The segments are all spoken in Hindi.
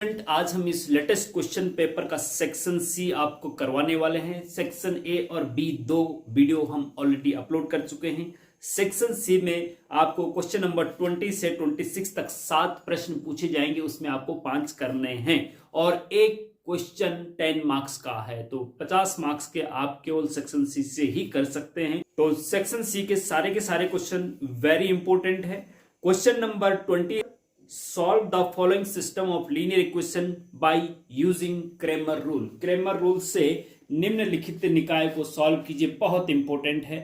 आज हम इस लेटेस्ट क्वेश्चन पेपर का सेक्शन सी आपको करवाने वाले हैं। सेक्शन ए और बी दो वीडियो हम ऑलरेडी अपलोड कर चुके हैं। सेक्शन सी में आपको क्वेश्चन नंबर 20 से 26 तक 7 प्रश्न पूछे जाएंगे, उसमें आपको 5 करने हैं और एक क्वेश्चन 10 मार्क्स का है, तो 50 मार्क्स के आप केवल सेक्शन सी से ही कर सकते हैं। तो सेक्शन सी के सारे क्वेश्चन वेरी इंपॉर्टेंट है। Question number 20, solve the following system of linear equation by using Cramer rule। Cramer rule से निम्नलिखित निकाय को सॉल्व कीजिए, बहुत इंपॉर्टेंट है।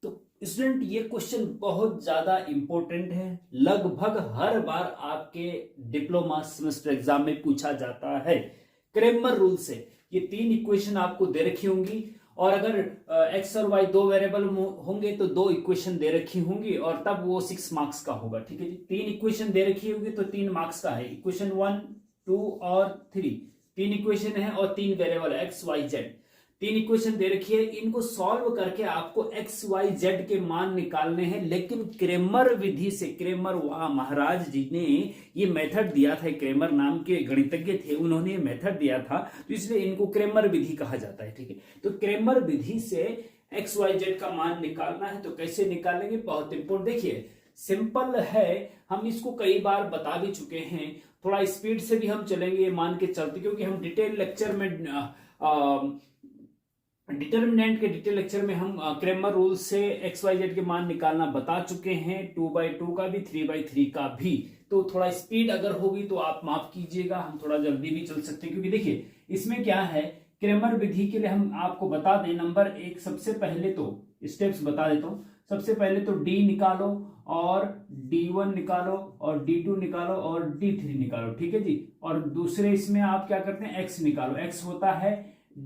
तो स्टूडेंट ये क्वेश्चन बहुत ज्यादा इंपॉर्टेंट है, लगभग हर बार आपके डिप्लोमा सेमेस्टर एग्जाम में पूछा जाता है। क्रेमर रूल से ये 3 इक्वेशन आपको दे रखी होंगी और अगर एक्स और वाई 2 वेरिएबल होंगे तो 2 इक्वेशन दे रखी होंगी और तब वो 6 मार्क्स का होगा। ठीक है जी, 3 इक्वेशन दे रखी होगी तो 3 मार्क्स का है। इक्वेशन 1, 2 और 3 3 इक्वेशन है और 3 variable x y z 3 equation दे रखी है। इनको सॉल्व करके आपको एक्स वाई जेड के मान निकालने हैं, लेकिन क्रेमर विधि से। क्रेमर महाराज जी ने ये मेथड दिया था, क्रेमर नाम के गणितज्ञ थे, उन्होंने ये मेथड दिया था, तो इसलिए इनको क्रेमर विधि कहा जाता है। ठीक है, तो क्रेमर विधि से एक्स वाई जेड का मान निकालना है। तो कैसे निकालेंगे, बहुत इंपॉर्टेंट। देखिए सिंपल है, हम इसको कई बार बता भी चुके हैं, थोड़ा स्पीड से भी हम चलेंगे मान के चलते, क्योंकि हम डिटेल लेक्चर में डिटर्मिनेंट के डिटेल लेक्चर में हम क्रेमर रूल से एक्स वाई जेड के मान निकालना बता चुके हैं, 2/2 का भी 3/3 का भी। तो थोड़ा स्पीड अगर होगी तो आप माफ कीजिएगा, हम थोड़ा जल्दी भी चल सकते हैं, क्योंकि देखिए इसमें क्या है, क्रेमर विधि के लिए हम आपको बता दें। नंबर 1, सबसे पहले तो स्टेप्स बता देता हूं। सबसे पहले तो डी निकालो और D1 निकालो और D2 निकालो और D3 निकालो। ठीक है जी, और दूसरे इसमें आप क्या करते हैं, एक्स निकालो। एक्स होता है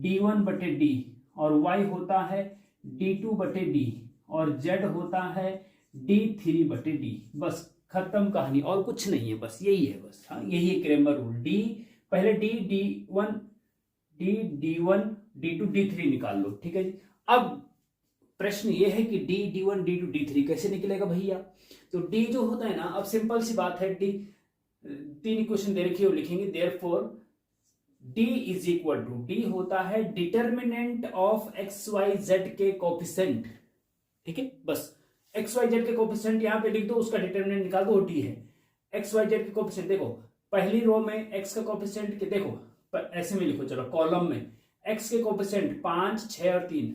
D1/D और y होता है D2/D और z होता है D3/D। बस खत्म कहानी, और कुछ नहीं है, बस यही है, बस हाँ यही है क्रेमर रूल। डी पहले D1 D1 D2 D3 निकाल लो। ठीक है जी, अब प्रश्न ये है कि D1 D2 D3 कैसे निकलेगा भैया। तो D जो होता है ना, अब सिंपल सी बात है, D 3 इक्वेशन दे रखी है, लिखेंगे therefore D is equal to, D होता है determinant of x y z के कोफिशिएंट। ठीक है, बस एक्स वाई जेड के कोफिशिएंट यहां पे लिख दो, उसका डिटर्मिनेंट निकाल दो, डी है। एक्स वाई जेड के कोफिशिएंट देखो, पहली रो में एक्स का कोफिशिएंट के देखो, ऐसे में लिखो, चलो कॉलम में एक्स के कोफिशिएंट 5, 6 और 3,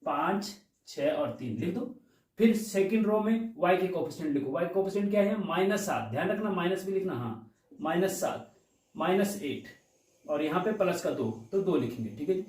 5, 6 और 3 लिख दो। फिर सेकेंड रो में वाई के कोफिशिएंट लिखो, वाई कोफिशिएंट क्या है, -7, ध्यान रखना माइनस भी लिखना, हाँ -7, -8 और यहाँ पे प्लस का 2, तो 2 लिखेंगे। ठीक है,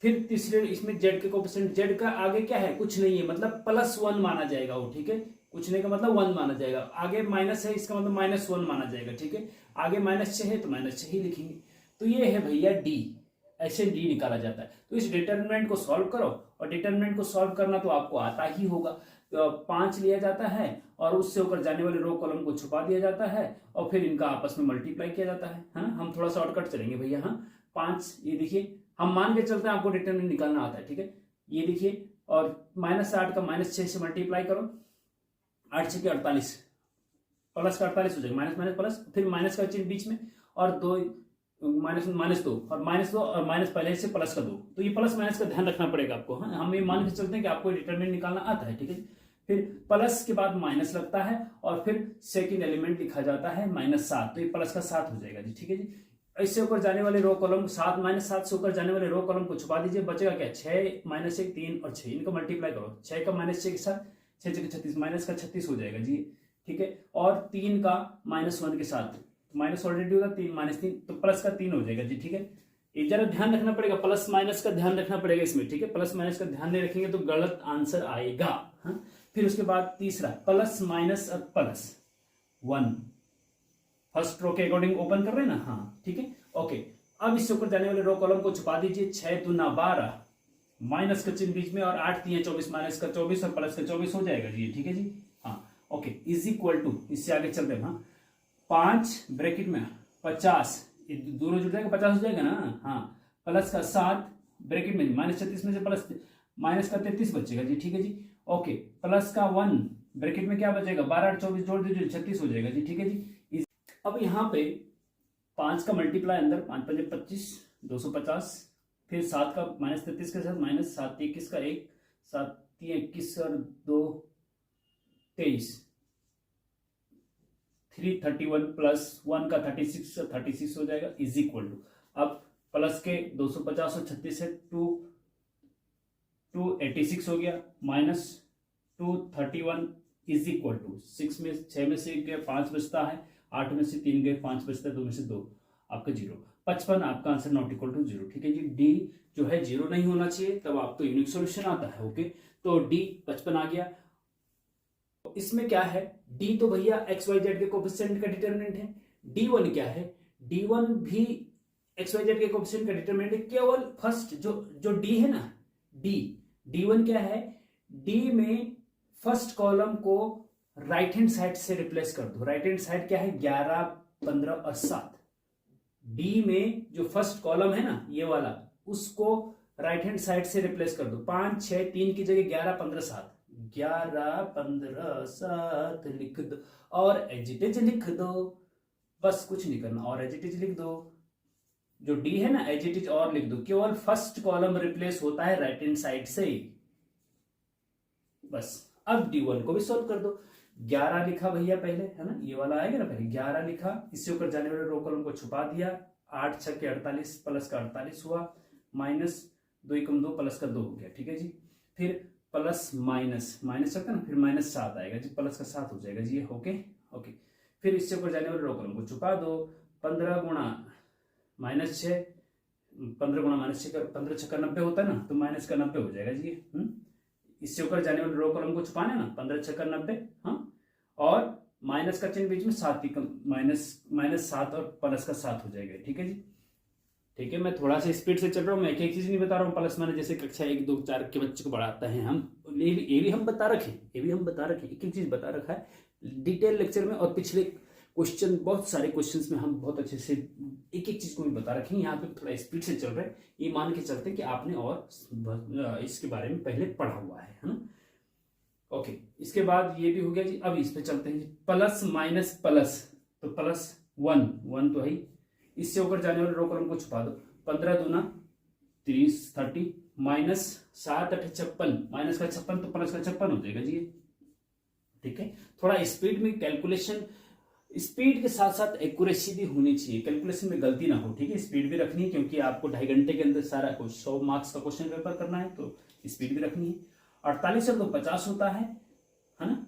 फिर तीसरे इसमें जेड के कोफिशिएंट, जेड का आगे क्या है, कुछ नहीं है, मतलब +1 माना जाएगा वो। ठीक है, कुछ नहीं का मतलब 1 माना जाएगा, आगे माइनस है इसका मतलब -1 माना जाएगा। ठीक है, आगे -6 है तो -6 ही लिखेंगे। तो ये है भैया डी, ऐसे डी निकाला जाता है। तो इस डिटर्मिनेंट को सॉल्व करो, और डिटर्मिनेंट को सॉल्व करना तो आपको आता ही होगा। तो 5 लिया जाता है और उससे होकर जाने वाले रो कॉलम को छुपा दिया जाता है और फिर इनका आपस में मल्टीप्लाई किया जाता है। हाँ, हम थोड़ा शॉर्टकट चलेंगे भैया। हाँ 5, ये देखिए हम मान के चलते हैं आपको डिटर्मिनेंट निकालना आता है। ठीक है, ये देखिए, और -8 का -6 से मल्टीप्लाई करो, 8 6 48, प्लस का 48 हो जाएगा, माइनस प्लस, फिर माइनस का चिन्ह बीच में और 2 -2 और -2 और माइनस पहले से प्लस का 2, तो ये प्लस माइनस का ध्यान रखना पड़ेगा आपको। हाँ, हम ये मान के चलते हैं कि आपको डिटरमिनेंट निकालना आता है। ठीक है, फिर प्लस के बाद माइनस लगता है और फिर सेकंड एलिमेंट लिखा जाता है -7, तो ये प्लस का 7 हो जाएगा जी। ठीक है जी, इससे ऊपर जाने वाले रो कॉलम 7 -7 से ऊपर जाने वाले रो कॉलम को छुपा दीजिए, बचेगा क्या, 6 -1 3 और 6, इनको मल्टीप्लाई करो, 6 का -6 के साथ 6 6 36, माइनस का 36 हो जाएगा जी। ठीक है, और 3 का -1 के साथ, माइनस ऑलरेडी होगा, 3 -3 तो प्लस का 3 हो जाएगा जी। ठीक है, ये जरा ध्यान रखना पड़ेगा, प्लस माइनस का ध्यान रखना पड़ेगा इसमें। ठीक है, प्लस माइनस का ध्यान नहीं रखेंगे तो गलत आंसर आएगा। हाँ, फिर उसके बाद तीसरा प्लस माइनस और +1, फर्स्ट रो के अकॉर्डिंग ओपन कर रहे हैं ना। हाँ ठीक है, ओके। अब इससे ऊपर जाने वाले रो कॉलम को छुपा दीजिए, 6 दूना 12, माइनस का चिन्ह बीच में और 8 3 24, माइनस का 24 और प्लस का 24 हो जाएगा जी। ठीक है जी, हाँ ओके, इज इक्वल टू, इससे आगे चलते हैं। हाँ 5 ब्रैकेट में 50, ये दोनों जुड़ जाएगा, 50 हो जाएगा ना। हाँ, प्लस का 7 ब्रैकेट में -36 में से प्लस माइनस का 33 बचेगा जी। ठीक है जी, ओके, प्लस का 1 ब्रैकेट में क्या बचेगा, 12 और 24 जोड़ दीजिए, 36 हो जाएगा जी। ठीक है जी, अब यहाँ पे 5 का मल्टीप्लाई अंदर, 5 5 25, 250, फिर 7 का -33 के साथ माइनस, 7 21 का 1, 7 21 और 2 23, 331 प्लस 1 का 36, 36 हो जाएगा इज इक्वल टू, अब प्लस के 250 और 36 है 286 हो गया, माइनस 231 इज इक्वल टू 6 में से गए 5 बचता है, 8 में से 3 गए 5 बचता है, 2 में से 2 आपका 0, 55 आपका आंसर नॉट इक्वल टू 0। ठीक है जी, डी जो है 0 नहीं होना चाहिए, तब आपको यूनिक सॉल्यूशन आता है। ओके, तो डी 55 आ गया। इसमें क्या है, डी तो भैया एक्स वाई जेड के कोफिशिएंट का डिटरमिनेंट है, डी1 क्या है, डी1 भी एक्स वाई जेड के कोफिशिएंट का डिटरमिनेंट है, केवल फर्स्ट जो डी है ना, डी1 क्या है, डी में फर्स्ट कॉलम को राइट हैंड साइड से रिप्लेस कर दो। राइट हैंड साइड क्या है, 11 15 और 7। डी में जो फर्स्ट कॉलम है ना ये वाला, उसको राइट हैंड साइड से रिप्लेस कर दो। 5 6 3 की जगह 11 15 7, 11 15 7 लिख दो और एजिटेज लिख दो, बस कुछ नहीं करना, और एजिटेज लिख दो। जो डी है ना एजिटेज और लिख दो, केवल फर्स्ट कॉलम रिप्लेस होता है राइट हैंड साइड से ही, बस। अब डी1 को भी सॉल्व कर दो। 11 लिखा भैया पहले, है ना, ये वाला आएगा ना, पहले 11 लिखा, इससे ऊपर जाने वाले रो कॉलम को छुपा दिया, 8 6 के 48 प्लस का 48 हुआ, माइनस 2 कम 2 प्लस का 2 हो गया। ठीक है जी, फिर प्लस माइनस सकता ना, फिर -7 आएगा जी, प्लस का 7 हो जाएगा जी। ओके ओके, फिर इससे ऊपर जाने वाले रो कॉलम को छुपा दो, 15 गुणा -6, 15 गुणा -6 का 15 6 का 90 होता है ना, तो माइनस का 90 हो जाएगा जी। इससे ऊपर जाने वाले रो कॉलम को छुपाना ना, 15 6 का 90, हाँ, और माइनस का चिन्ह बीच में 7 ही -7 और प्लस का 7 हो जाएगा। ठीक है जी, ठीक है, मैं थोड़ा सा स्पीड से चल रहा हूँ, मैं एक चीज नहीं बता रहा हूँ, प्लस मैंने जैसे कक्षा 1 2 4 के बच्चे को पढ़ाते हैं हम, ये भी हम बता रखे, एक एक चीज बता रखा है डिटेल लेक्चर में, और पिछले क्वेश्चन, बहुत सारे क्वेश्चंस में हम बहुत अच्छे से एक एक चीज को भी बता रखे हैं। यहाँ पे थोड़ा स्पीड से चल रहा है, ये मान के चलते कि आपने और इसके बारे में पहले पढ़ा हुआ है ना। ओके, इसके बाद ये भी हो गया जी। अब इस पे चलते हैं जी, प्लस माइनस प्लस, तो प्लस 1 तो है, इससे ऊपर जाने वाले रो कॉलम को छुपा दो, 15 दूना 30 माइनस 7 8 56, माइनस का 56 तो प्लस का 56 हो जाएगा जी। ठीक है, थोड़ा स्पीड में कैलकुलेशन, स्पीड के साथ साथ एक्यूरेसी भी होनी चाहिए, कैलकुलेशन में गलती ना हो। ठीक है, स्पीड भी रखनी है क्योंकि आपको 2.5 घंटे के अंदर सारा कुछ 100 मार्क्स का क्वेश्चन पेपर करना है, तो स्पीड भी रखनी है। 48 और 2 50 होता है ना,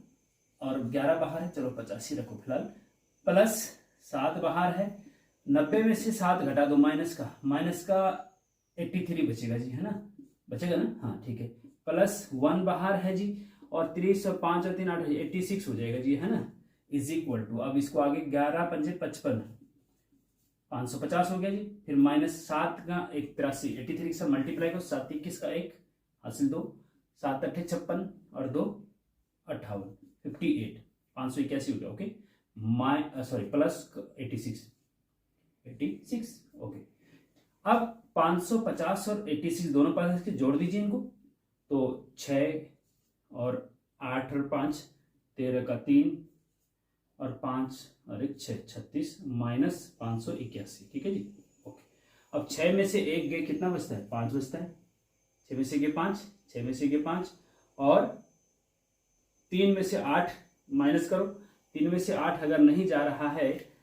और 11 बाहर है, चलो 85 रखो फिलहाल, प्लस 7 बाहर है, 90 में से 7 घटा दो, माइनस का 83 बचेगा जी, है ना, बचेगा ना, हाँ ठीक है, प्लस 1 बाहर है जी, और 30 और 5 और 3 8 86 हो जाएगा जी, है ना, इज इक्वल टू, अब इसको आगे 11 5 55, 550 हो गया जी, फिर -7 का 83, 83 के साथ मल्टीप्लाई करो, 7 21 का 1 हासिल 2, 7 8 56 और 2 58, 58, 581 हो गया। Okay, sorry plus 86, okay. अब 550 और 86 दोनों पास के जोड़ दीजिए इनको, तो 6 और 8 और 5 13 का 3 और 5 और 1 6 36 माइनस 581। ठीक है जी, ओके। अब 6 में से 1 गए, कितना बचता है, 5 बचता है, 6 में से गए 5, 6 में से गए 5, और 3 में से 8 माइनस करो, 3 में से 8 अगर नहीं जा रहा है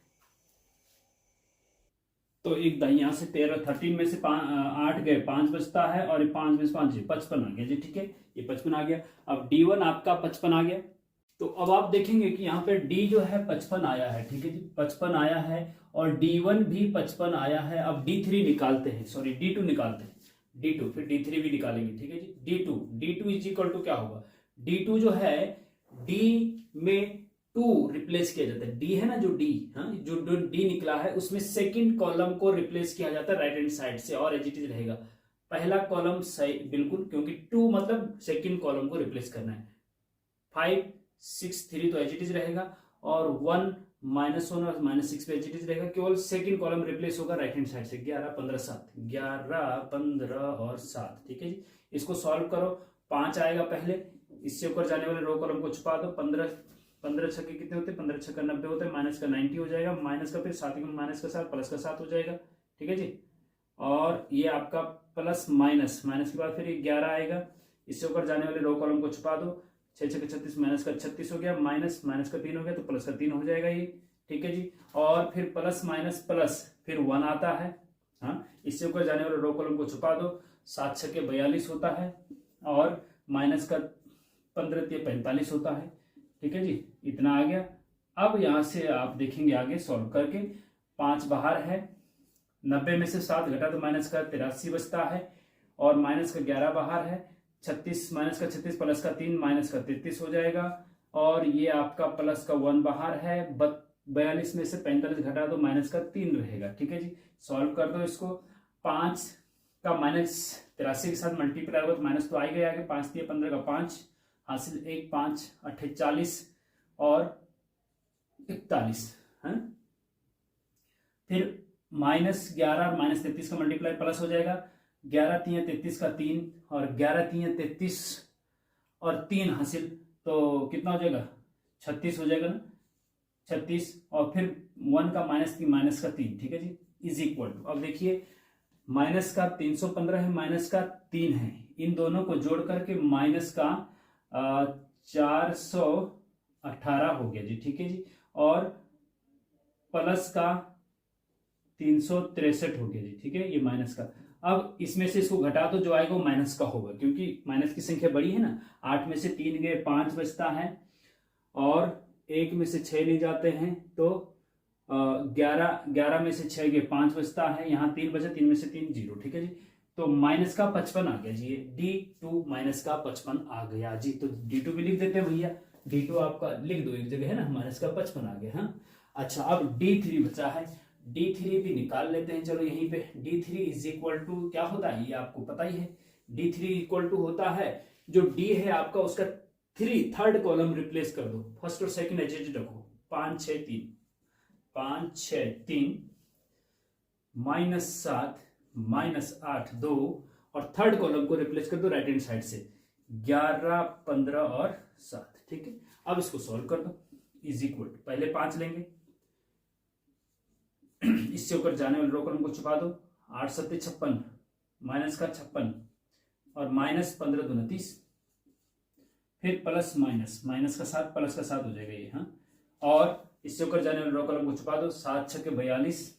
तो एक दाई यहां से 13 में से 8 गए, 5 बचता है, और 5 में से 5 55 आ गया जी। ठीक है, ये 55 आ गया। अब D1 आपका 55 आ गया, तो अब आप देखेंगे कि यहाँ पे D जो है 55 आया है। ठीक है जी, 55 आया है, और D1 भी 55 आया है। अब D3 निकालते हैं, सॉरी D2 निकालते हैं, D2 फिर D3 भी निकालेंगे। ठीक है जी, D2 इज इक्वल टू क्या होगा, D2 जो है D में 2 रिप्लेस किया जाता है, D है ना जो D, हाँ, जो D निकला है उसमें सेकंड कॉलम को रिप्लेस किया जाता है राइट हैंड साइड से, और एज इट इज रहेगा पहला कॉलम सही बिल्कुल, क्योंकि 2 मतलब सेकंड कॉलम को रिप्लेस करना है। 5 6 3 तो एज इट इज रहेगा, और 1 -1 और -6 पे एज इट इज रहेगा, केवल सेकंड कॉलम रिप्लेस होगा राइट हैंड साइड से। 11 15 7, 11 15 और 7। ठीक है जी, इसको सॉल्व करो, 5 आएगा पहले, इससे ऊपर जाने वाले रो कॉलम को छुपा दो, 15 15 छक्के कितने होते हैं, 15 छक्का 90 होते हैं, माइनस का 90 हो जाएगा, माइनस का फिर साथ में माइनस का 7 प्लस का 7 हो जाएगा। ठीक है जी। और ये आपका प्लस माइनस, माइनस के बाद फिर ये 11 आएगा, इससे ऊपर जाने वाले रो कॉलम को छुपा दो, 6 छक्के 36, माइनस का 36 हो गया, माइनस माइनस का 3 हो गया तो प्लस का 3 हो जाएगा ये। ठीक है जी। और फिर प्लस माइनस प्लस फिर 1 आता है, हाँ, इससे ऊपर जाने वाले रो कॉलम को छुपा दो, 7 छक्के 42 होता है और माइनस का 15 या 45 होता है। ठीक है जी, इतना आ गया। अब यहां से आप देखेंगे आगे सॉल्व करके, 5 बाहर है, 90 में से 7 घटा तो माइनस का 83 बचता है और माइनस का 11 बाहर है, 36 माइनस का 36 प्लस का 3 माइनस का 33 हो जाएगा और ये आपका प्लस का 1 बाहर है, 42 में से 45 घटा दो माइनस का 3 रहेगा। ठीक है जी, सॉल्व कर दो इसको। 5 का माइनस 83 के साथ मल्टीप्लाई होगा तो माइनस तो आ गया आगे, 5 दिया 15 का 5 हासिल 1 5 48 और 41 है। फिर माइनस 11 और माइनस 33 का मल्टीप्लाई प्लस हो जाएगा, 11 3 33 का 3 और 11 3 33 और 3 हासिल तो कितना हो जाएगा, 36 हो जाएगा ना, 36 और फिर 1 का माइनस 3 माइनस का 3। ठीक है जी, इज इक्वल टू, अब देखिए माइनस का 315 है, माइनस का 3 है, इन दोनों को जोड़ करके माइनस का 418 हो गया जी। ठीक है जी, और प्लस का 363 हो गया जी। ठीक है, ये माइनस का। अब इसमें से इसको घटा तो जो आएगा वो माइनस का होगा, क्योंकि माइनस की संख्या बड़ी है ना। 8 में से 3 गए 5 बचता है और 1 में से 6 नहीं जाते हैं तो 11 में से 6 गए 5 बचता है, यहाँ 3 बचे, 3 में से 3 0। ठीक है जी, तो माइनस का 55 आ गया जी, ये D2 माइनस का 55 आ गया जी। तो D2 भी लिख देते हैं भैया, D2 आपका लिख दो एक जगह है ना, माइनस का 55 आ गया। हाँ अच्छा, अब D3 बचा है, D3 भी निकाल लेते हैं। चलो यहीं पे D3 इज इक्वल टू क्या होता है ये आपको पता ही है, D3 इक्वल टू होता है जो D है आपका उसका थर्ड कॉलम रिप्लेस कर दो, फर्स्ट और सेकंड एज इट रखो, 5 6 3 माइनस 7 माइनस 8 2 और थर्ड कॉलम को रिप्लेस कर दो राइट हैंड साइड से, 11 15 और 7। ठीक है, अब इसको सॉल्व कर दो, इज इक्वल टू पहले 5 लेंगे, इससे ऊपर जाने वाले रो कॉलम को छुपा दो, 8 7 56 माइनस का 56 और माइनस 15 2 30, फिर प्लस माइनस माइनस का 7 प्लस का 7 हो जाएगा ये। हाँ, और इससे ऊपर जाने वाले रो कॉलम को छुपा दो, 7 6 42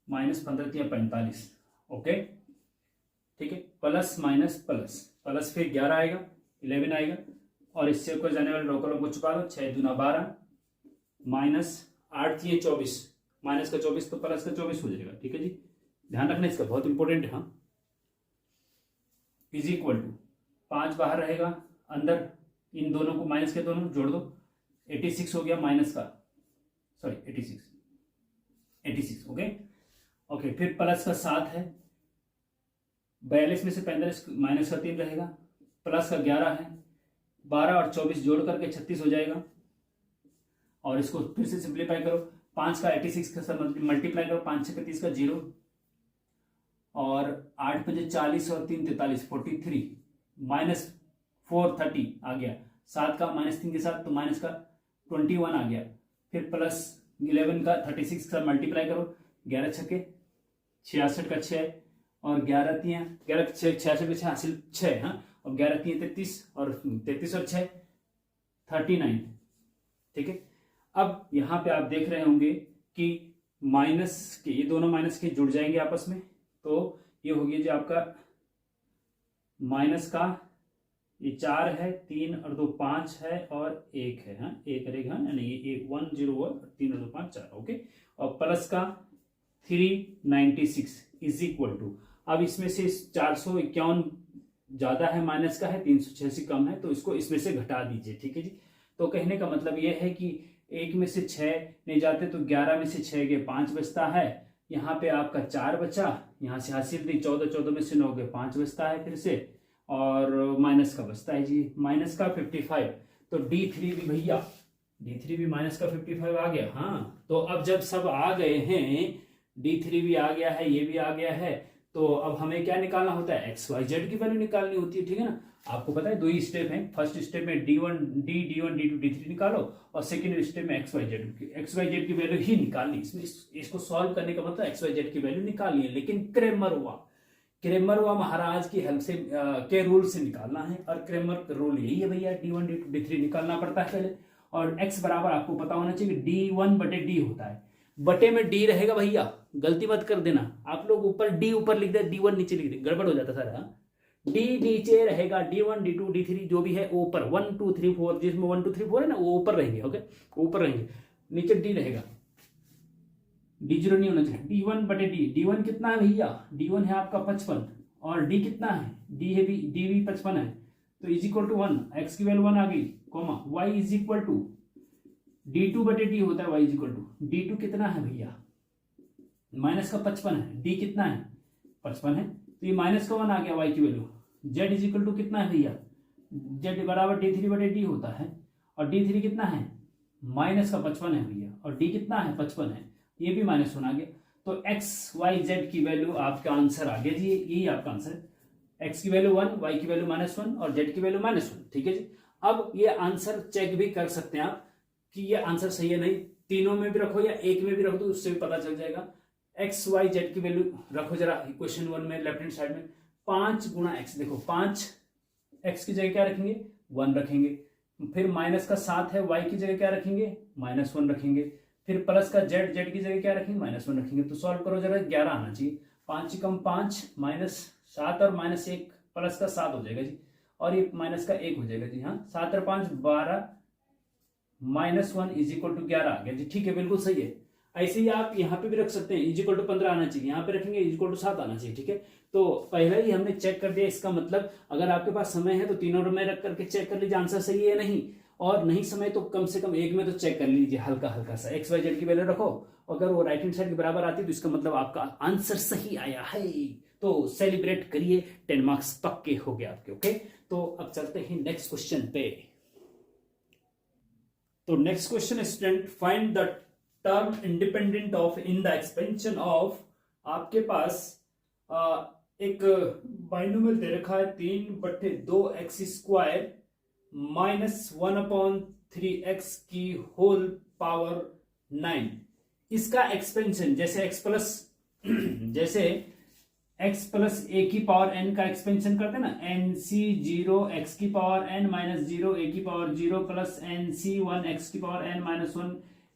माइनस 15 3 45। ओके ठीक है, प्लस माइनस प्लस प्लस फिर 11 आएगा 11 आएगा और इससे ऊपर जाने वाले रो कॉलम को छुपा दो, 6 दूना 12 माइनस 8 3 24 माइनस का 24 तो प्लस का 24 हो जाएगा। ठीक है जी, ध्यान रखना इसका, बहुत इंपॉर्टेंट है। हाँ, इज इक्वल टू 5 बाहर रहेगा, अंदर इन दोनों को माइनस के दोनों जोड़ दो, 86 हो गया माइनस का, सॉरी 86 ओके ओके। फिर प्लस का 7 है, 42 में से 45 माइनस का 3 रहेगा, प्लस का 11 है, 12 और 24 जोड़ करके 36 हो जाएगा और इसको फिर से सिंप्लीफाई करो, 5 का 86 के साथ मल्टीप्लाई करो, 5 6 30 का 0 और 8 5 40 और 3 43 43 माइनस 4 30 आ गया, 7 का माइनस 3 के साथ तो माइनस का 21 आ गया, फिर प्लस 11 का 36 के साथ मल्टीप्लाई करो, 11 छक्के 66 का 6 और 11 3 11 66 के 6 हासिल 6। हाँ, और 11 3 33 और 33 और 6 39। ठीक है, अब यहां पे आप देख रहे होंगे कि माइनस के ये दोनों माइनस के जुड़ जाएंगे आपस में, तो ये हो गया जो आपका माइनस का ये 4 है, 3 और 2 5 है और 1 है। हाँ, 1 रहेगा यानी ये 1 0 1 3 और 2 5 4 ओके, और प्लस का 396 इज इक्वल टू, अब इसमें से 451 ज्यादा है माइनस का है, 386 कम है, तो इसको इसमें से घटा दीजिए। ठीक है जी, तो कहने का मतलब ये है कि 1 में से 6 नहीं जाते तो 11 में से 6 गए 5 बचता है, यहाँ पे आपका 4 बचा, यहाँ से हासिल दी 14 में से 9 गए 5 बचता है फिर से, और माइनस का बचता है जी माइनस का 55। तो D3 भी भैया, D3 भी माइनस का 55 आ गया। हाँ, तो अब जब सब आ गए हैं, D3 भी आ गया है, ये भी आ गया है, तो अब हमें क्या निकालना होता है, एक्स वाई जेड की वैल्यू निकालनी होती है, ठीक है ना। आपको पता है 2 ही स्टेप हैं, फर्स्ट स्टेप में D1 D1 D2 D3 निकालो और सेकंड स्टेप में एक्स वाई जेड की वैल्यू ही निकालनी। इसमें इसको सॉल्व करने का मतलब एक्स वाई जेड की वैल्यू निकालनी है, लेकिन क्रेमर हुआ महाराज की हेल्प से के रूल से निकालना है। और क्रेमर का रूल यही है भैया, D1 D2 D3 निकालना पड़ता है पहले। और x बराबर आपको पता होना चाहिए D1 बटे D होता है, बटे में D रहेगा भैया, गलती मत कर देना। आप लोग ऊपर D ऊपर लिख दे, D1 नीचे लिख दे, गड़बड़ हो जाता सारा। D नीचे रहेगा, D1 D2 D3 जो भी है ऊपर, 1 2 3 4 जिसमें 1 2 3 4 है ना वो ऊपर रहेंगे, ओके ऊपर रहेंगे, नीचे D रहेगा, D0 नहीं होना चाहिए। D1 बटे D1 कितना है भैया, D1 है आपका 55 और D कितना है, D भी 55 है, तो इज इक्वल टू 1, x की वैल्यू 1 आ गई, comma y is equal to D2 बटे D होता है, y is equal to D2 कितना है भैया, माइनस का 55 है, D कितना है 55 है, तो ये माइनस का 1 आ गया y की वैल्यू। z इज इक्वल टू कितना है भैया, z बराबर D3 बटे D होता है, और D3 कितना है माइनस का 55 है भैया, और D कितना है 55 है, ये भी माइनस 1 आ गया। तो x y z की वैल्यू आपका आंसर आ गया जी, यही आपका आंसर है। x की वैल्यू 1, y की वैल्यू -1 और z की वैल्यू -1, ठीक है जी। अब ये आंसर चेक भी कर सकते हैं आप कि ये आंसर सही है नहीं, तीनों में भी रखो या एक में भी रखो तो उससे भी पता चल जाएगा। x y z की वैल्यू रखो जरा इक्वेशन 1 में लेफ्ट हैंड साइड में, 5 गुणा x, देखो 5 x की जगह क्या रखेंगे 1 रखेंगे, फिर माइनस का 7 है, y की जगह क्या रखेंगे -1 रखेंगे, फिर प्लस का z की जगह क्या रखेंगे -1 रखेंगे। तो सॉल्व करो जरा, 11 आना चाहिए, 5 कम 5 -7 और -1 प्लस का 7 हो जाएगा जी, और ये माइनस का 1 हो जाएगा जी, हाँ 7 और 5 12 -1 इज इक्वल टू 11 आ गया जी, ठीक है बिल्कुल सही है। ऐसे ही आप यहाँ पे भी रख सकते हैं, इज इक्वल टू 15 आना चाहिए, यहाँ पे रखेंगे इज इक्वल टू 7 आना चाहिए, ठीक है। तो पहले ही हमने चेक कर दिया, इसका मतलब अगर आपके पास समय है तो तीनों में रख करके चेक कर लीजिए आंसर सही है या नहीं, और नहीं समय तो कम से कम एक में तो चेक कर लीजिए हल्का हल्का सा। एक्स वाई जेड की वैल्यू रखो, अगर वो राइट हैंड साइड के बराबर आती है तो इसका मतलब आपका आंसर सही आया है, तो सेलिब्रेट करिए, 10 मार्क्स पक्के हो गए आपके, ओके। तो अब चलते हैं नेक्स्ट क्वेश्चन पे। तो next question student, find the term independent of in the expansion of, आपके पास एक बाइनोमियल दे रखा है 3/2x² -1/3x की होल पावर 9। इसका एक्सपेंशन जैसे x प्लस a की पावर n का एक्सपेंशन करते हैं ना, nc0 x की पावर n -0 a की पावर 0 प्लस nc1 x की पावर n -1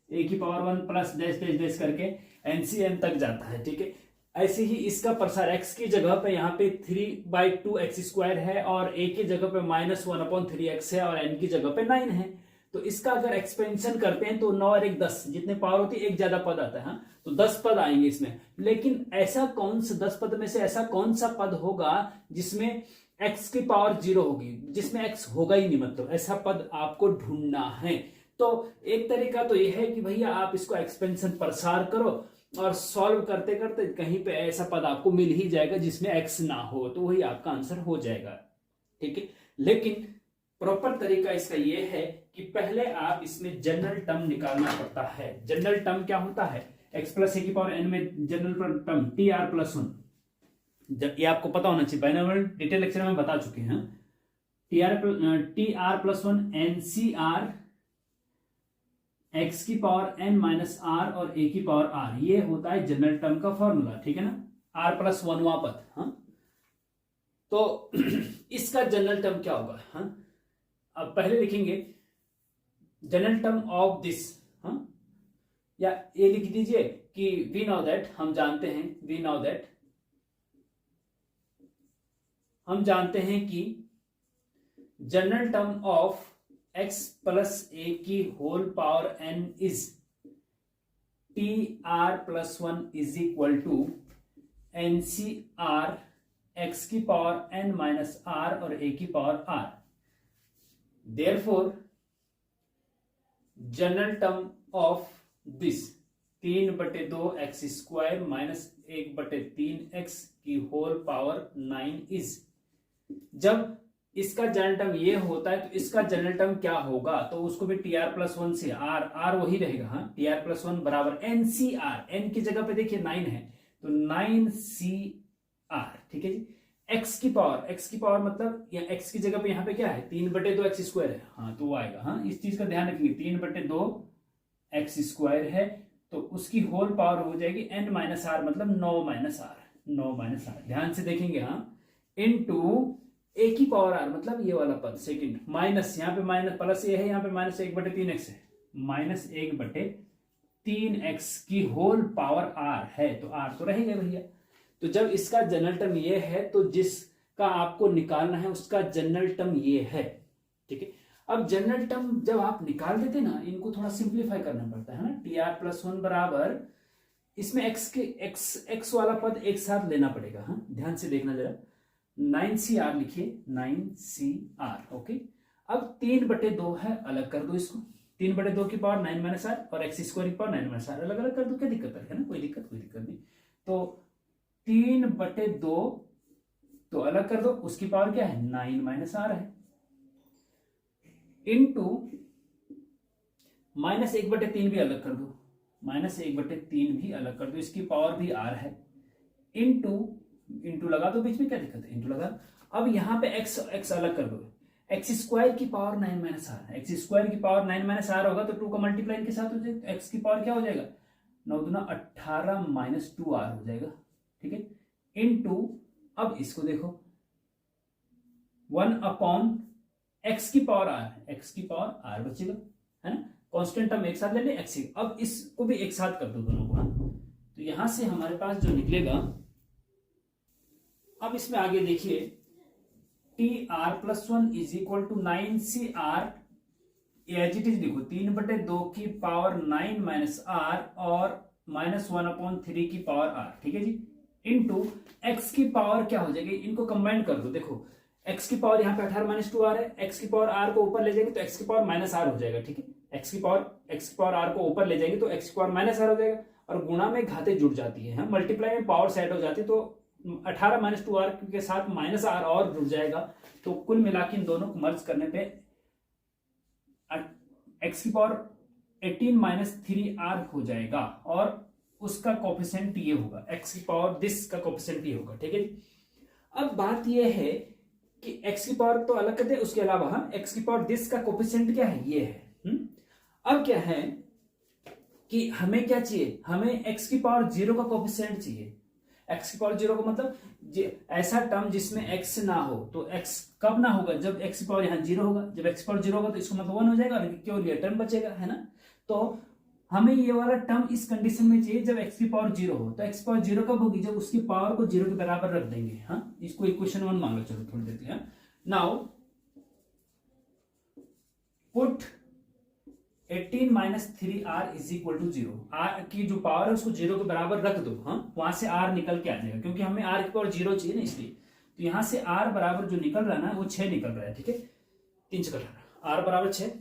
a की power 1 plus dash dash dash करके ncn तक जाता है, ठीक है। ऐसे ही इसका प्रसार x की जगह पे यहाँ पे 3/2x² है, और a की जगह पे -1/3x है, और n की जगह पे 9 है। तो इसका अगर एक्सपेंशन करते हैं तो 9 और 1 10, जितने पावर होती है एक ज्यादा पद आता है, हाँ? तो 10 पद आएंगे इसमें। लेकिन ऐसा कौन सा 10 पद में से ऐसा कौन सा पद होगा जिसमें x की पावर 0 होगी, जिसमें x होगा ही नहीं, मतलब ऐसा पद आपको ढूंढना है। तो एक तरीका तो यह है कि भैया आप इसको एक्सपेंशन प्रसार करो और सॉल्व करते करते कहीं पे ऐसा पद आपको मिल ही जाएगा जिसमें x ना हो, तो वही आपका आंसर हो जाएगा, ठीक है। लेकिन प्रॉपर तरीका इसका यह है कि पहले आप इसमें जनरल टर्म निकालना पड़ता है। जनरल टर्म क्या होता है, x प्लस a की पावर n में जनरल टर्म tr+1, ये आपको पता होना चाहिए, बाइनोमियल डिटेल लेक्चर में बता चुके हैं। tr+1 ncr x की पावर n -r और a की पावर r, ये होता है जनरल टर्म का फॉर्मूला, ठीक है ना, r+1वां पद, हाँ। तो इसका जनरल टर्म क्या होगा, हाँ, अब पहले लिखेंगे जनरल टर्म ऑफ दिस, हाँ, या ये लिख दीजिए कि वी नो दैट, हम जानते हैं कि general term of x plus a की whole power n is tr+1 is equal to ncr x की पावर n -r और a की power r। Therefore, general term of this 3/2x² -1/3x की होल पावर 9 इज, जब इसका जनरल टर्म ये होता है तो इसका जनरल टर्म क्या होगा, तो उसको भी tr+1 से r वही रहेगा, हाँ, tr+1 बराबर ncr, n की जगह पे देखिए 9 है तो 9cr आर, ठीक है जी। एक्स की पावर मतलब एक्स की जगह पे यहाँ पे क्या है, 3/2 एक्स स्क्वायर है, हाँ तो वो आएगा। हाँ, इस चीज का ध्यान रखेंगे, 3/2 एक्स स्क्वायर है तो उसकी होल पावर हो जाएगी n माइनस आर, मतलब 9 - r। ध्यान से देखेंगे, हाँ, इनटू ए की पावर आर, मतलब ये वाला पद सेकंड, माइनस यहाँ पे माइनस प्लस ये है, यहाँ पे माइनस 1/3x है, -1/3x की होल पावर आर है, तो आर तो रहेगा भैया। तो जब इसका जनरल टर्म ये है तो जिसका आपको निकालना है उसका जनरल टर्म ये है, ठीक है। अब जनरल टर्म जब आप निकाल देते ना, इनको थोड़ा सिंप्लीफाई करना पड़ता है ना, tr+1 बराबर, इसमें एक्स वाला पद एक साथ लेना पड़ेगा। हाँ, ध्यान से देखना जरा, 9cr लिखिए, 9cr, ओके। अब 3/2 है, अलग कर दो इसको, 3/2 की पावर 9 - r और एक्स स्क्वायर की पावर 9 - r अलग अलग कर दो, क्या दिक्कत है ना, कोई दिक्कत नहीं। तो 3/2 तो अलग कर दो, उसकी पावर क्या है, 9 - r है, इनटू -1/3 भी अलग कर दो, -1/3 भी अलग कर दो, इसकी पावर भी r है, इंटू लगा दो बीच में, क्या दिक्कत है, इंटू लगा। अब यहां पे x अलग कर दो, एक्स स्क्वायर की पावर 9 - r, एक्स स्क्वायर की पावर 9 - r होगा तो 2 का मल्टीप्लाई इनके साथ हो जाएगा, एक्स की पावर क्या हो जाएगा, 9 दूना 18 - 2r हो जाएगा, ठीक है। इनटू अब इसको देखो, 1/x की पावर r, एक्स की पावर r बचेगा, है ना, कांस्टेंट टर्म एक साथ ले ले एक्स। अब इसको भी एक साथ कर दो दोनों को, हाँ, तो यहां से हमारे पास जो निकलेगा, अब इसमें आगे देखिए, tr+1 = 9cr, as it is लिखो, 3/2 की पावर 9 - r और -1/3 की पावर r, ठीक है जी, इनटू x की पावर क्या हो जाएगी, इनको कंबाइन कर दो, देखो x की पावर यहाँ पे 18 - 2r है, x की पावर r को ऊपर ले जाएंगे तो x की पावर -r हो जाएगा, ठीक है। x की पावर r को ऊपर ले जाएंगे तो x की पावर -r हो जाएगा, और गुणा में घाते जुड़ जाती है, मल्टीप्लाई में पावर सेट हो जाती है, तो 18 - 2r के साथ -r और जुड़ जाएगा, तो कुल मिला के इन दोनों को मर्ज करने पे x की पावर 18 - 3r हो जाएगा, और उसका कोफिशिएंट ये होगा, x की पावर दिस का कोफिशिएंट ये होगा, ठीक है। अब बात ये है कि x की पावर तो अलग करते हैं, उसके अलावा हाँ, x की पावर दिस का कोफिशिएंट क्या है, ये है। अब क्या है कि हमें क्या चाहिए, हमें x की पावर 0 का कोफिशिएंट चाहिए। x की पावर 0 का मतलब ऐसा टर्म जिसमें x ना हो, तो x कब ना होगा, जब x की पावर यहाँ 0 होगा, जब x की पावर 0 होगा तो इसको मतलब 1 हो जाएगा, और केवल ये टर्म बचेगा, है ना। तो हमें ये वाला टर्म इस कंडीशन में चाहिए जब x की पावर 0 हो, तो x की पावर 0 कब होगी, जब उसकी पावर को 0 के बराबर रख देंगे। हाँ, इसको इक्वेशन 1 मान लो, चलो थोड़ी देते हैं। नाउ पुट 18 - 3r = 0, r की जो पावर है उसको 0 के बराबर रख दो, हाँ, वहां से r निकल के आ जाएगा, क्योंकि हमें r की पावर 0 चाहिए ना, इसलिए। तो यहां से r बराबर जो निकल रहा है ना, वो 6 निकल रहा है, ठीक है, 3 से कट रहा है, r बराबर 6।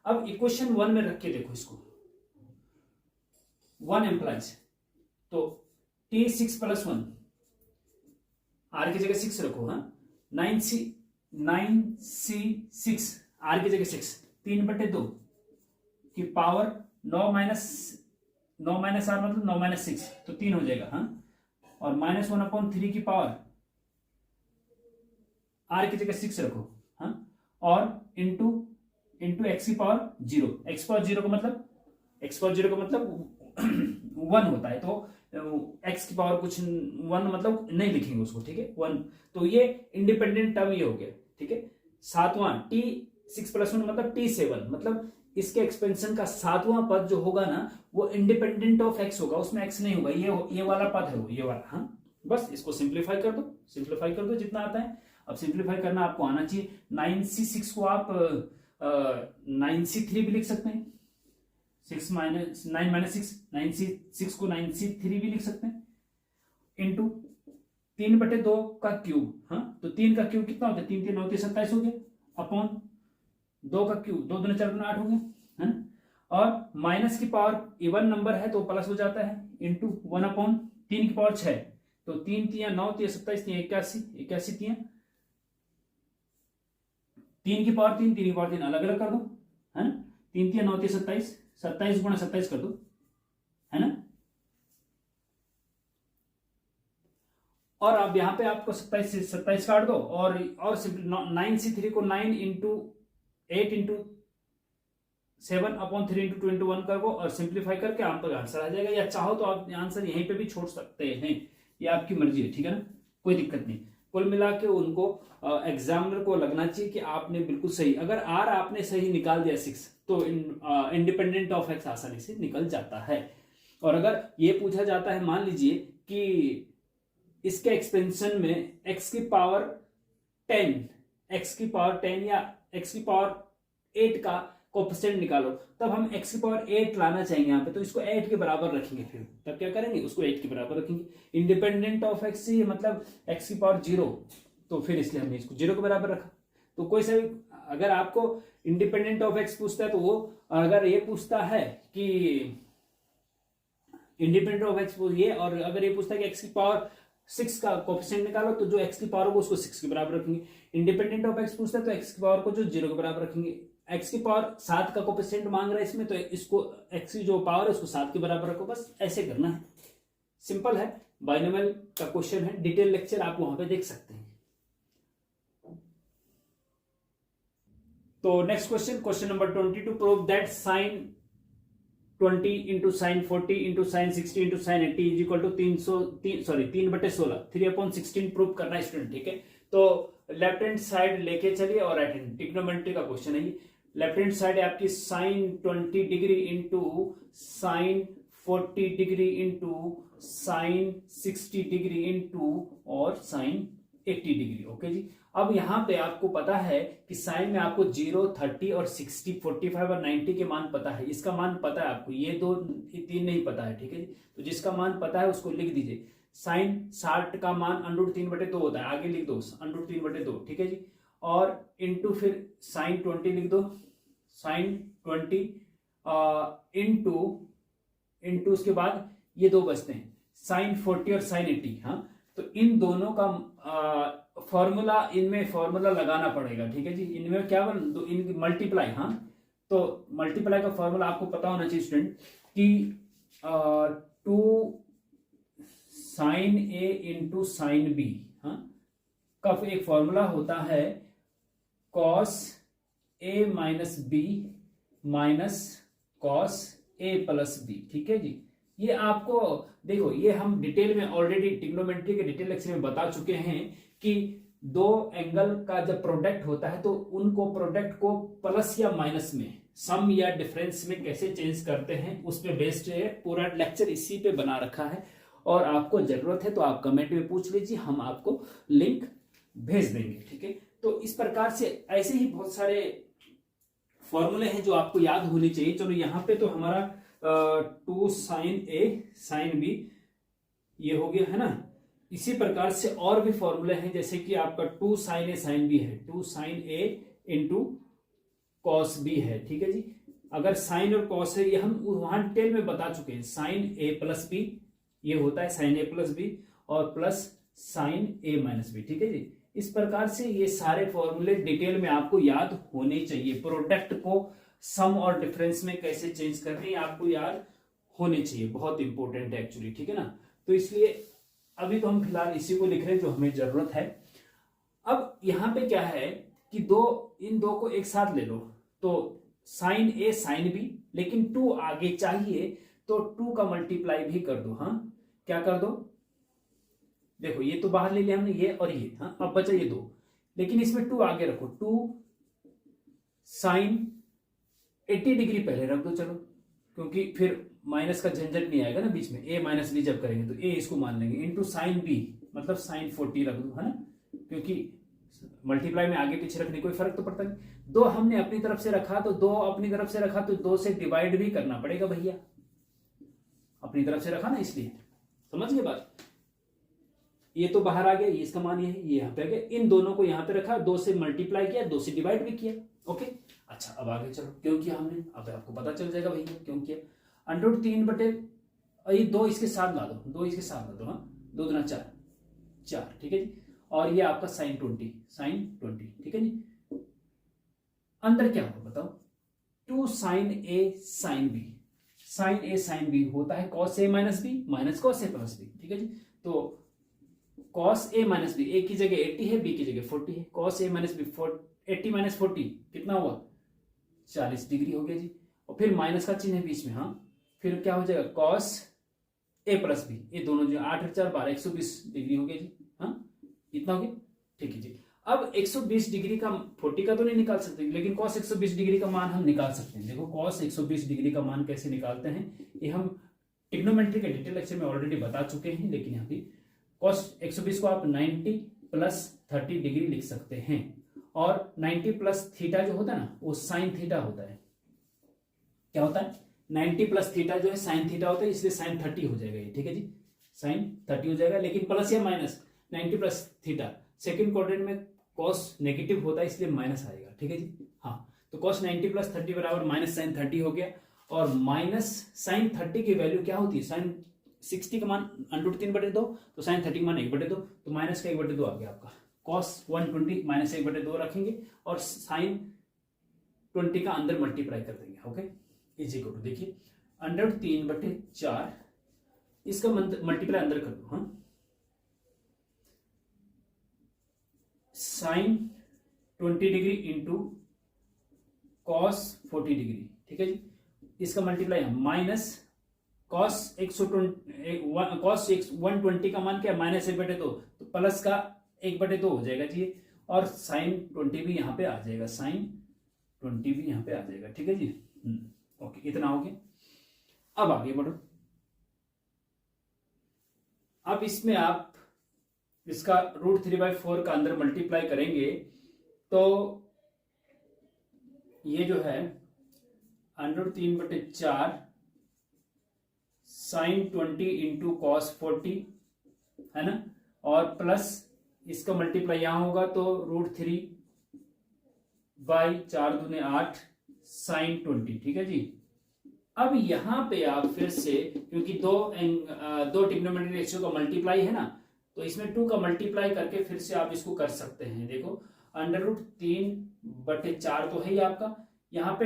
अब इक्वेशन 1 में रख के देखो इसको, 1 एम्प्लाइज, तो t6 + 1, r की जगह 6 रखो, हाँ, 9c6, r की जगह 6, 3/2 की पावर 9 - r मतलब 9 - 6, तो 3 हो जाएगा, हाँ, और -1/3 की पावर r की जगह 6 रखो, हाँ, और इंटू x की पावर 0, x पावर 0 का मतलब 1 होता है, तो x की पावर कुछ 1 मतलब नहीं लिखेंगे उसको, ठीक है, 1, तो ये इंडिपेंडेंट टर्म ये हो गया, ठीक है। सातवां t6 + 1 मतलब t7, मतलब इसके एक्सपेंशन का सातवां पद जो होगा ना, वो इंडिपेंडेंट ऑफ x होगा, उसमें x नहीं होगा, ये वाला पद है वो, ये वाला, हाँ। बस इसको सिंप्लीफाई कर दो जितना आता है। अब सिंप्लीफाई करना आपको आना चाहिए। 9c6 को आप 9c3 भी लिख सकते हैं, 9c6 को 9c3 भी लिख सकते हैं, इंटू 3/2 का क्यूब, हाँ, तो 3 का क्यूब कितना होता है, 3 3 9 27 हो गया, अपॉन 2 का क्यूब, 2 दूनी 4 दूनी 8 हो गया, है ना, और माइनस की पावर इवन नंबर है तो प्लस हो जाता है, इंटू 1/3 की पावर 6, तो 3 3 9 3 27 3 81 81 3 3 की पावर 3 3 की पावर 3 अलग अलग कर दो, है ना, 3 3 9 3 27 27 गुणा 27 कर दो, है ना। और अब यहाँ पे आपको 27 काट दो और 9c3 को 9 इंटू 8 इंटू 7/3 × 2 × 1 कर दो और सिंप्लीफाई करके आपका आंसर आ जाएगा। या चाहो तो आप आंसर यहीं पे भी छोड़ सकते हैं, ये आपकी मर्जी है, ठीक है ना, कोई दिक्कत नहीं। कुल मिला के उनको एग्जामिनर को लगना चाहिए कि आपने बिल्कुल सही, अगर आर आपने सही निकाल दिया 6 तो इंडिपेंडेंट ऑफ एक्स आसानी से निकल जाता है। और अगर ये पूछा जाता है, मान लीजिए कि इसके एक्सपेंशन में x की पावर 10 या x की पावर 8 का कोएफिशिएंट निकालो, तब हम x की पावर 8 लाना चाहेंगे यहाँ पे, तो इसको 8 के बराबर रखेंगे। फिर तब क्या करेंगे, उसको 8 के बराबर रखेंगे। इंडिपेंडेंट ऑफ x मतलब x की पावर 0, तो फिर इसलिए हमने इसको 0 के बराबर रखा। तो कोई सा अगर आपको इंडिपेंडेंट ऑफ x पूछता है, तो वो अगर ये पूछता है कि इंडिपेंडेंट ऑफ x ये, और अगर ये पूछता है कि x की पावर 6 का कोएफिशिएंट निकालो, तो जो x की पावर होगा उसको 6 के बराबर रखेंगे। इंडिपेंडेंट ऑफ x पूछता है तो x की पावर को जो 0 के बराबर रखेंगे। x की पावर 7 का कोएफिशिएंट मांग रहा है इसमें, तो इसको x की जो पावर है उसको 7 के बराबर रखो। बस ऐसे करना है, सिंपल है। बाइनोमियल का क्वेश्चन है, डिटेल लेक्चर आप वहां पे देख सकते हैं। तो next question number 22, prove that sin 20 into sine 40 into sine 60 into sine 80 is equal to 3/16 3/16 prove करना है स्टूडेंट, ठीक है। तो लेफ्ट हैंड साइड लेके चलिए और राइट हैंड, ट्रिग्नोमेट्री का क्वेश्चन है ये। लेफ्ट हैंड साइड है आपकी sine 20 degree into sine 40 degree into sine 60 degree into और साइन 80 डिग्री, ओके जी। अब यहां पे आपको पता है कि साइन में आपको 0, 30 और 60, 45 और 90 के मान पता है, इसका मान पता है आपको, ये 2 3 नहीं पता है, ठीक है जी। तो जिसका मान पता है उसको लिख दीजिए। साइन 60 का मान √3/2 होता है, आगे लिख दो √3/2, ठीक है जी। और इंटू फिर साइन 20 लिख दो, साइन 20 इंटू उसके बाद ये 2 बचते हैं, साइन 40 और साइन 80। हाँ, तो इन दोनों का फॉर्मूला, इनमें फॉर्मूला लगाना पड़ेगा, ठीक है जी। इनमें क्या बन, इनकी मल्टीप्लाई। हाँ, तो मल्टीप्लाई का फॉर्मूला आपको पता होना चाहिए स्टूडेंट कि 2 साइन ए इंटू साइन बी, हाँ, का एक फॉर्मूला होता है cos A minus B minus cos A plus B, ठीक है जी। ये आपको देखो, ये हम डिटेल में ऑलरेडी ट्रिग्नोमेट्री के डिटेल लेक्चर में बता चुके हैं कि 2 एंगल का जब प्रोडक्ट होता है तो उनको प्रोडक्ट को प्लस या माइनस में, सम या डिफरेंस में कैसे चेंज करते हैं उस पे बेस्ड है। पूरा लेक्चर इसी पे बना रखा है, और आपको जरूरत है तो आप कमेंट में पूछ लीजिए, हम आपको लिंक भेज देंगे, ठीक है। तो इस प्रकार से ऐसे ही बहुत सारे फॉर्मूले हैं जो आपको याद होने चाहिए। चलो यहाँ पे तो हमारा 2 साइन ए साइन बी ये हो गया है ना। इसी प्रकार से और भी फॉर्मूले हैं, जैसे कि आपका 2 साइन ए साइन बी है, 2 साइन ए इंटू कॉस बी है, ठीक है जी। अगर साइन और कॉस है, ये हम वहां डिटेल में बता चुके हैं। साइन ए प्लस बी ये होता है साइन ए प्लस बी, और प्लस साइन ए माइनस बी, ठीक है जी। इस प्रकार से ये सारे फॉर्मूले डिटेल में आपको याद होने चाहिए। प्रोडक्ट को सम और डिफरेंस में कैसे चेंज करते हैं आपको याद होने चाहिए, बहुत इंपॉर्टेंट है एक्चुअली, ठीक है ना। तो इसलिए अभी तो हम फिलहाल इसी को लिख रहे हैं जो हमें जरूरत है। अब यहां पे क्या है कि इन दो को एक साथ ले लो, तो साइन ए साइन बी, लेकिन 2 आगे चाहिए तो 2 का मल्टीप्लाई भी कर दो। हाँ, क्या कर दो, देखो ये तो बाहर ले लिया हमने, ये और ये। हाँ, अब बचा ये 2, लेकिन इसमें 2 आगे रखो, 2 साइन 80 डिग्री पहले रख दो, चलो, क्योंकि फिर माइनस का झंझट नहीं आएगा ना बीच में। ए माइनस बी जब करेंगे तो ए इसको मान लेंगे, इंटू साइन बी मतलब साइन 40 रख दो, है ना, क्योंकि मल्टीप्लाई में आगे पीछे रखने कोई फर्क तो पड़ता नहीं। 2 हमने अपनी तरफ से रखा तो 2 अपनी तरफ से रखा तो 2 से डिवाइड भी करना पड़ेगा भैया, अपनी तरफ से रखा ना, इसलिए समझ गए बात। ये तो बाहर आ गया, ये इसका मान ये यहाँ पे आ गया, इन दोनों को यहाँ पे रखा, 2 से मल्टीप्लाई किया, 2 से डिवाइड भी किया, ओके। अच्छा, अब आगे चलो, क्यों किया हमने, अब आपको पता चल जाएगा भैया क्यों किया। √3 ये 2 इसके साथ ला दो, 2 इसके साथ ला दो, हाँ, 2 दूना 4, ठीक है जी। और ये आपका साइन 20, ठीक है जी। अंदर क्या होगा बताओ, 2 साइन ए साइन बी, साइन ए साइन बी होता है cos A minus B minus cos A plus B, ठीक है जी। तो कॉस ए माइनस बी, ए की जगह 80 है, बी की जगह 40 है, cos A minus B 80 minus 40 कितना हुआ 40 डिग्री हो गया जी। और फिर माइनस का चिन्ह है बीच में, हाँ फिर क्या हो जाएगा कॉस ए प्लस बी, ये दोनों जो 8 4 12 120 डिग्री हो गया जी। हाँ इतना हो गया, ठीक है जी। अब 120 डिग्री का 40 का तो नहीं निकाल सकते, लेकिन cos 120 डिग्री का मान हम निकाल सकते हैं। देखो cos 120 डिग्री का मान कैसे निकालते हैं, ये हम ट्रिग्नोमेट्री के डिटेल लेक्चर में ऑलरेडी बता चुके हैं, लेकिन यहाँ पे cos 120 को आप 90 प्लस 30 डिग्री लिख सकते हैं, और 90 प्लस थीटा जो होता है ना वो साइन थीटा होता है। क्या होता है 90 प्लस थीटा जो है साइन थीटा होता है, इसलिए साइन 30 हो जाएगा ये, ठीक है जी, साइन 30 हो जाएगा। लेकिन प्लस या minus 90 plus theta second quadrant में कॉस नेगेटिव होता है, इसलिए माइनस आएगा, ठीक है जी। हाँ तो कॉस 90 प्लस 30 बराबर माइनस साइन 30 हो गया, और माइनस साइन 30 की वैल्यू क्या होती है, साइन 60 का मान √3/2, तो साइन 30 का मान 1/2, तो माइनस का 1/2 आ गया आपका। कॉस 120 माइनस 1/2 रखेंगे और साइन 20 का अंदर मल्टीप्लाई कर देंगे, ओके इज इक्वल टू, देखिए √3/4 इसका मल्टीप्लाई अंदर कर दो, हाँ sine 20 degree into cos 40 degree, ठीक है जी, इसका मल्टीप्लाई माइनस कॉस 120 का मान क्या माइनस 1/2, तो प्लस का 1/2 हो जाएगा जी, और साइन 20 भी यहां पे आ जाएगा, साइन 20 भी यहां पे आ जाएगा, ठीक है जी। ओके इतना हो गया। अब आगे बढ़ो, अब इसमें आप इसका √3/4 का अंदर मल्टीप्लाई करेंगे, तो ये जो है √3/4 साइन 20 इंटू कॉस 40 है ना, और प्लस इसका मल्टीप्लाई यहां होगा तो √3/4 दूने 8 साइन 20, ठीक है जी। अब यहां पे आप फिर से, क्योंकि दो ट्रिग्नोमेट्रिक रेशियो का मल्टीप्लाई है ना, तो इसमें 2 का मल्टीप्लाई करके फिर से आप इसको कर सकते हैं। देखो √3/4 तो है ही आपका, यहां पे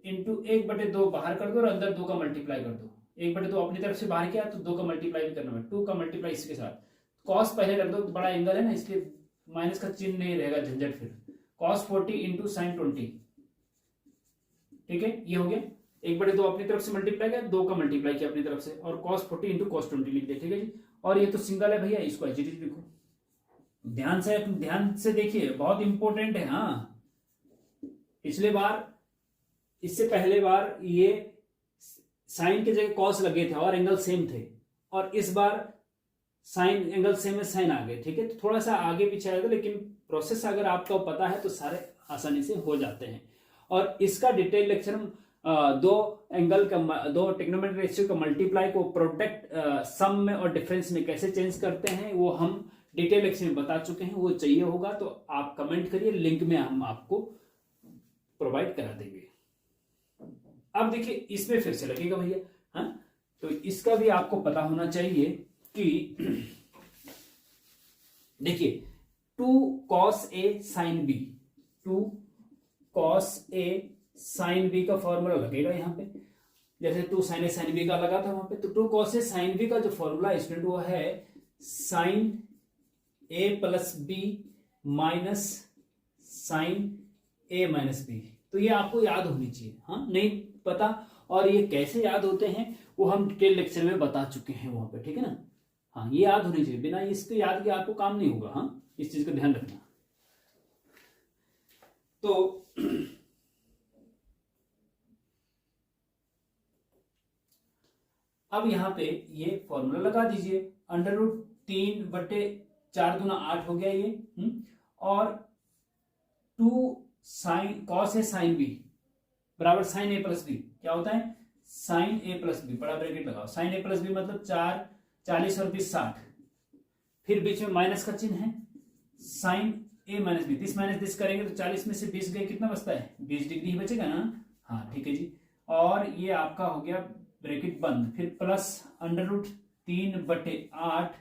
इंटू 1/2 बाहर कर दो और अंदर 2 का मल्टीप्लाई कर दो। 1/2 अपनी तरफ से बाहर किया तो 2 का मल्टीप्लाई भी करना है, 2 का मल्टीप्लाई इसके साथ, कॉस पहले रख दो, बड़ा एंगल है ना इसलिए माइनस का चिन्ह नहीं रहेगा, झंझट। फिर कॉस 40 इंटू साइन 20, ठीक है ये हो गया। 1/2 अपनी तरफ से मल्टीप्लाई किया, 2 का मल्टीप्लाई किया अपनी तरफ से, और cos 40 इंटू cos 20 लिख दिया, ठीक है जी। और ये तो सिंगल है भैया, इसको एच लिखो, ध्यान से देखिए, बहुत इंपॉर्टेंट है। हाँ पिछले बार, इससे पहले बार ये साइन की जगह cos लगे थे और एंगल सेम थे, और इस बार साइन एंगल सेम है, साइन आ गए, ठीक है। तो थोड़ा सा आगे पीछे आएगा, लेकिन प्रोसेस अगर आपको पता है तो सारे आसानी से हो जाते हैं। और इसका डिटेल लेक्चर हम दो ट्रिग्नोमेट्रिक रेशियो का मल्टीप्लाई को प्रोडक्ट सम में और डिफरेंस में कैसे चेंज करते हैं वो हम डिटेल लेक्चर में बता चुके हैं। वो चाहिए होगा तो आप कमेंट करिए, लिंक में हम आपको प्रोवाइड करा देंगे। अब देखिए इसमें फिर से लगेगा भैया, हाँ तो इसका भी आपको पता होना चाहिए कि देखिए 2 cos A sin B, 2 cos A sin B का फॉर्मूला लगेगा यहाँ पे, जैसे 2 sin A sin B का लगा था वहां पे, तो 2 cos A sin B का जो फॉर्मूला स्टूडेंट वो है sin A plus B minus sin A minus B। तो ये आपको याद होनी चाहिए, हाँ नहीं पता, और ये कैसे याद होते हैं वो हम डिटेल लेक्चर में बता चुके हैं वहां पे, ठीक है ना। हाँ ये याद होनी चाहिए, बिना इसके याद के आपको काम नहीं होगा, हाँ इस चीज का ध्यान रखना। तो अब यहां पे ये फॉर्मूला लगा दीजिए, √3/4 दूना 8 हो गया ये, और 2 sine cos A sin B बराबर साइन A प्लस बी, क्या होता है साइन A प्लस बी, बड़ा ब्रैकेट लगाओ, साइन A प्लस बी मतलब 4 40 और 20 60, फिर बीच में माइनस का चिन्ह है, sine A minus B, 10 minus 10 करेंगे तो 40 में से 20 गए, कितना बचता है 20 डिग्री ही बचेगा ना, हाँ ठीक है जी। और ये आपका हो गया ब्रैकेट बंद, फिर प्लस √3/8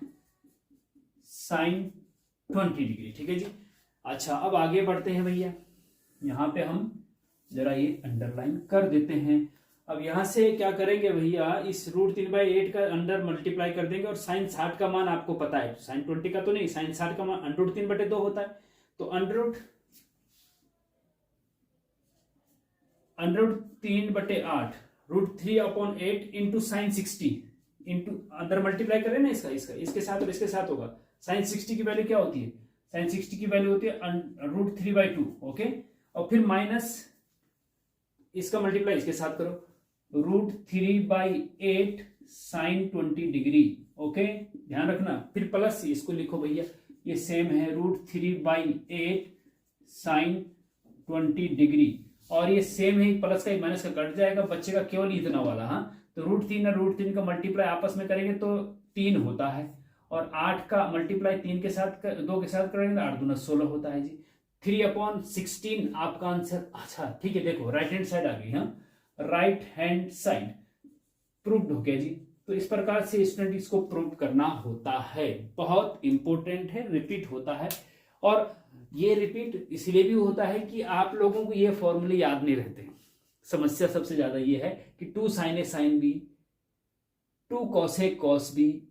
साइन 20 डिग्री, ठीक है जी। अच्छा अब आगे बढ़ते हैं भैया, यहां पे हम जरा ये अंडरलाइन कर देते हैं। अब यहां से क्या करेंगे भैया, इस √3/8 का अंडर मल्टीप्लाई कर देंगे और साइन 60 का मान आपको पता है, साइन 20 का तो नहीं, साइन 60 का मान √3/2 होता है। तो √3/8 √3/8 इंटू साइन 60 इंटू अंदर मल्टीप्लाई करें ना इसका इसके साथ और इसके साथ होगा। साइन 60 की वैल्यू क्या होती है, साइन 60 की वैल्यू होती है √3/2। ओके, और फिर माइनस इसका मल्टीप्लाई इसके साथ करो, √3/8 साइन 20 डिग्री। ओके, ध्यान रखना, फिर प्लस इसको लिखो भैया, ये सेम है √3/8 साइन 20 डिग्री, और ये सेम है, प्लस का माइनस का कट जाएगा, बचेगा केवल इतना वाला। हाँ, तो √3 और √3 का मल्टीप्लाई आपस में करेंगे तो 3 होता है, और 8 का मल्टीप्लाई 3 के साथ 2 के साथ करेंगे तो 8 दूना 16 होता है जी। 3/16 आपका आंसर। अच्छा ठीक है, देखो राइट हैंड साइड आ गई। हाँ, राइट हैंड साइड प्रूव्ड हो गया जी। तो इस प्रकार से स्टूडेंट इसको प्रूव करना होता है, बहुत इंपॉर्टेंट है, रिपीट होता है। और ये रिपीट इसलिए भी होता है कि आप लोगों को ये फॉर्मूले याद नहीं रहते। समस्या सबसे ज्यादा ये है कि 2 sin A sin B, 2 cos A cos B,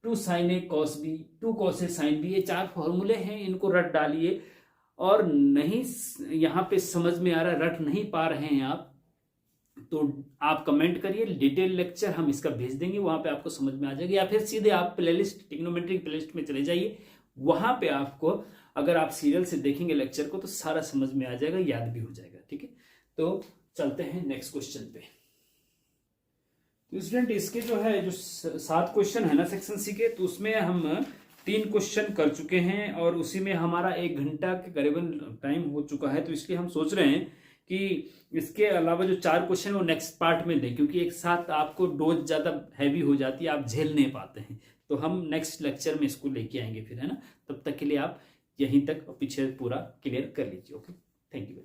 2 sin A cos B, 2 cos A sin B, ये 4 फॉर्मूले हैं, इनको रट डालिए। और नहीं यहां पे समझ में आ रहा, रट नहीं पा रहे हैं आप, तो आप कमेंट करिए, डिटेल लेक्चर हम इसका भेज देंगे, वहां पे आपको समझ में आ जाएगा। या फिर सीधे आप प्लेलिस्ट, ट्रिग्नोमेट्री प्लेलिस्ट में चले जाइए, वहां पे आपको अगर आप सीरियल से देखेंगे लेक्चर को तो सारा समझ में आ जाएगा, याद भी हो जाएगा। ठीक है, तो चलते हैं नेक्स्ट क्वेश्चन पे। तो स्टूडेंट इसके जो है, जो 7 क्वेश्चन है ना सेक्शन सी के, तो उसमें हम 3 क्वेश्चन कर चुके हैं और उसी में हमारा 1 घंटा के करीबन टाइम हो चुका है। तो इसलिए हम सोच रहे हैं कि इसके अलावा जो 4 क्वेश्चन वो नेक्स्ट पार्ट में दें, क्योंकि एक साथ आपको डोज ज्यादा हैवी हो जाती है, आप झेल नहीं पाते हैं। तो हम नेक्स्ट लेक्चर में इसको लेके आएंगे फिर, है ना। तब तक के लिए आप यहीं तक पीछे पूरा क्लियर कर लीजिए। Okay, thank you.